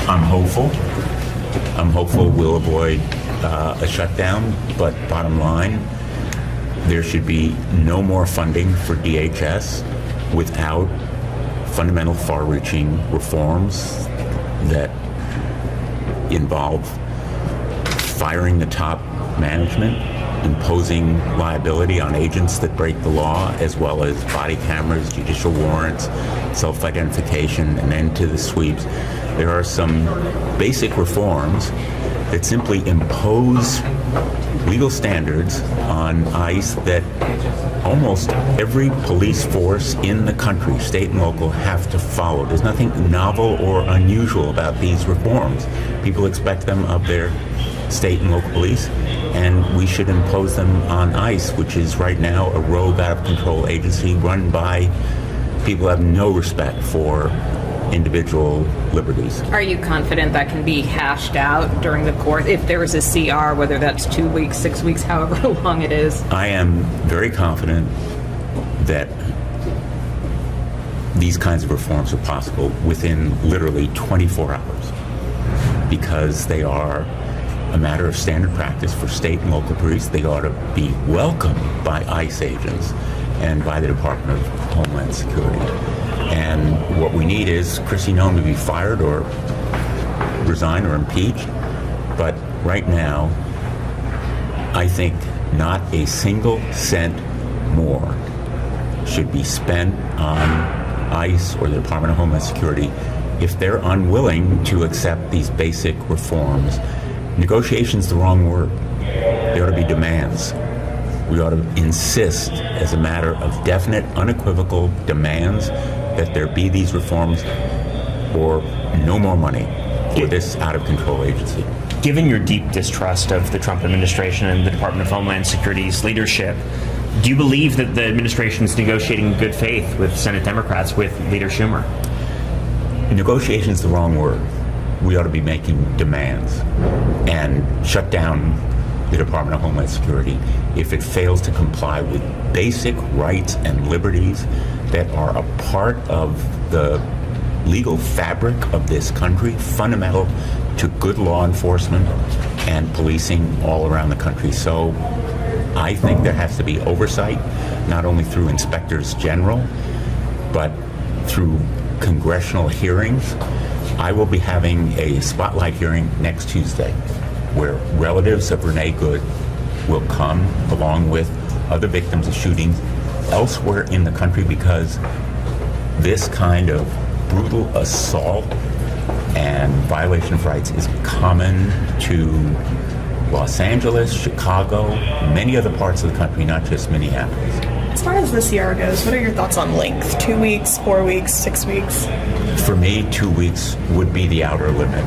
I'm hopeful. I'm hopeful we'll avoid a shutdown, but bottom line, there should be no more funding for DHS without fundamental far-reaching reforms that involve firing the top management, imposing liability on agents that break the law, as well as body cameras, judicial warrants, self-identification, and end to the sweeps. There are some basic reforms that simply impose legal standards on ICE that almost every police force in the country, state and local, have to follow. There's nothing novel or unusual about these reforms. People expect them of their state and local police, and we should impose them on ICE, which is right now a rogue, out-of-control agency run by people who have no respect for individual liberties. Are you confident that can be hashed out during the court if there is a CR, whether that's 2 weeks, 6 weeks, however long it is? I am very confident that these kinds of reforms are possible within literally 24 hours, because they are a matter of standard practice for state and local police. They ought to be welcomed by ICE agents and by the Department of Homeland Security. And what we need is Kristi Noem to be fired or resign or impeached. But right now, I think not a single cent more should be spent on ICE or the Department of Homeland Security if they're unwilling to accept these basic reforms. Negotiation's the wrong word. There ought to be demands. We ought to insist, as a matter of definite, unequivocal demands, that there be these reforms or no more money for this out-of-control agency. Given your deep distrust of the Trump administration and the Department of Homeland Security's leadership, do you believe that the administration is negotiating in good faith with Senate Democrats, with Leader Schumer? Negotiation's the wrong word. We ought to be making demands and shut down the Department of Homeland Security if it fails to comply with basic rights and liberties that are a part of the legal fabric of this country, fundamental to good law enforcement and policing all around the country. So I think there has to be oversight, not only through inspectors general, but through congressional hearings. I will be having a spotlight hearing next Tuesday where relatives of Renee Good will come along with other victims of shootings elsewhere in the country, because this kind of brutal assault and violation of rights is common to Los Angeles, Chicago, many other parts of the country, not just Minneapolis. As far as the CR goes, what are your thoughts on length? 2 weeks, 4 weeks, 6 weeks? For me, 2 weeks would be the outer limit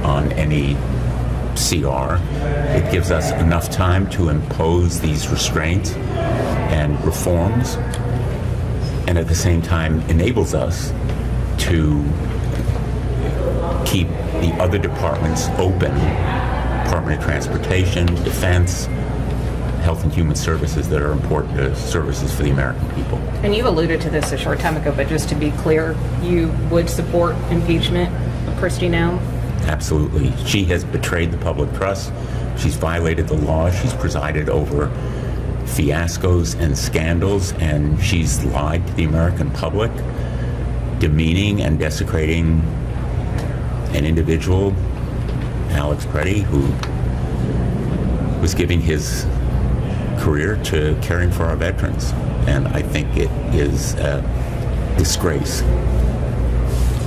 on any CR. It gives us enough time to impose these restraints and reforms, and at the same time enables us to keep the other departments open, Department of Transportation, Defense, Health and Human Services, that are important to services for the American people. And you alluded to this a short time ago, but just to be clear, you would support impeachment of Kristi Noem? Absolutely. She has betrayed the public trust. She's violated the law. She's presided over fiascos and scandals, and she's lied to the American public, demeaning and desecrating an individual, Alex Preddy, who was giving his career to caring for our veterans. And I think it is a disgrace.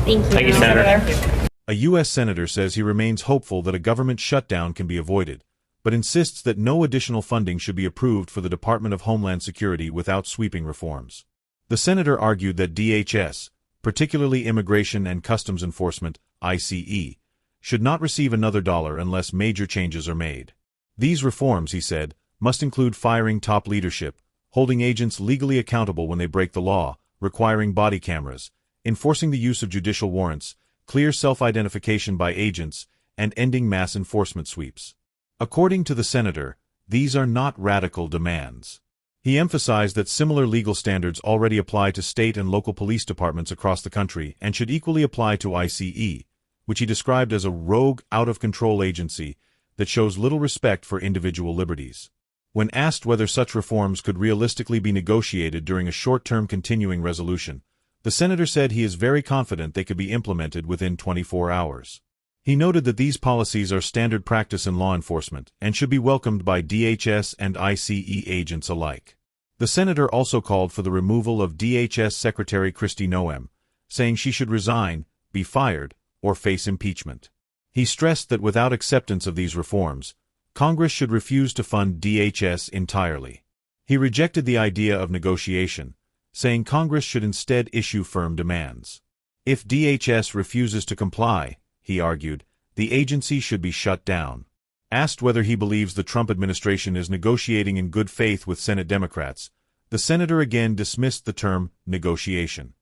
Thank you. Thank you, Senator. A U.S. senator says he remains hopeful that a government shutdown can be avoided, but insists that no additional funding should be approved for the Department of Homeland Security without sweeping reforms. The senator argued that DHS, particularly Immigration and Customs Enforcement, ICE, should not receive another dollar unless major changes are made. These reforms, he said, must include firing top leadership, holding agents legally accountable when they break the law, requiring body cameras, enforcing the use of judicial warrants, clear self-identification by agents, and ending mass enforcement sweeps. According to the senator, these are not radical demands. He emphasized that similar legal standards already apply to state and local police departments across the country and should equally apply to ICE, which he described as a rogue, out-of-control agency that shows little respect for individual liberties. When asked whether such reforms could realistically be negotiated during a short-term continuing resolution, the senator said he is very confident they could be implemented within 24 hours. He noted that these policies are standard practice in law enforcement and should be welcomed by DHS and ICE agents alike. The senator also called for the removal of DHS Secretary Kristi Noem, saying she should resign, be fired, or face impeachment. He stressed that without acceptance of these reforms, Congress should refuse to fund DHS entirely. He rejected the idea of negotiation, saying Congress should instead issue firm demands. If DHS refuses to comply, he argued, the agency should be shut down. Asked whether he believes the Trump administration is negotiating in good faith with Senate Democrats, the senator again dismissed the term negotiation.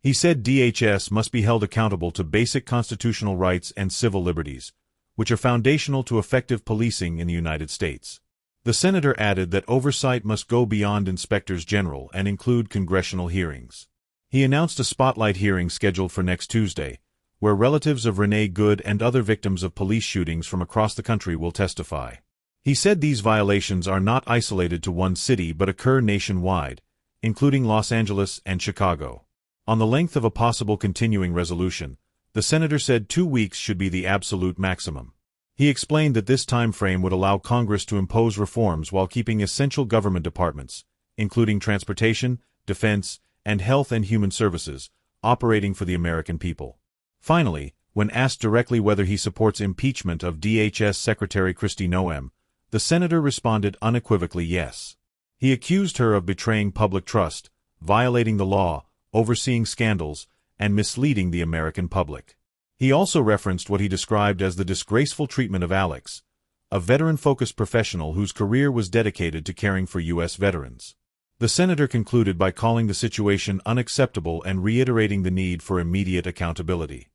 He said DHS must be held accountable to basic constitutional rights and civil liberties, which are foundational to effective policing in the United States. The senator added that oversight must go beyond inspectors general and include congressional hearings. He announced a spotlight hearing scheduled for next Tuesday, where relatives of Renee Good and other victims of police shootings from across the country will testify. He said these violations are not isolated to one city but occur nationwide, including Los Angeles and Chicago. On the length of a possible continuing resolution, the senator said 2 weeks should be the absolute maximum. He explained that this time frame would allow Congress to impose reforms while keeping essential government departments, including transportation, defense, and health and human services, operating for the American people. Finally, when asked directly whether he supports impeachment of DHS Secretary Kristi Noem, the senator responded unequivocally yes. He accused her of betraying public trust, violating the law, overseeing scandals, and misleading the American public. He also referenced what he described as the disgraceful treatment of Alex, a veteran-focused professional whose career was dedicated to caring for U.S. veterans. The senator concluded by calling the situation unacceptable and reiterating the need for immediate accountability.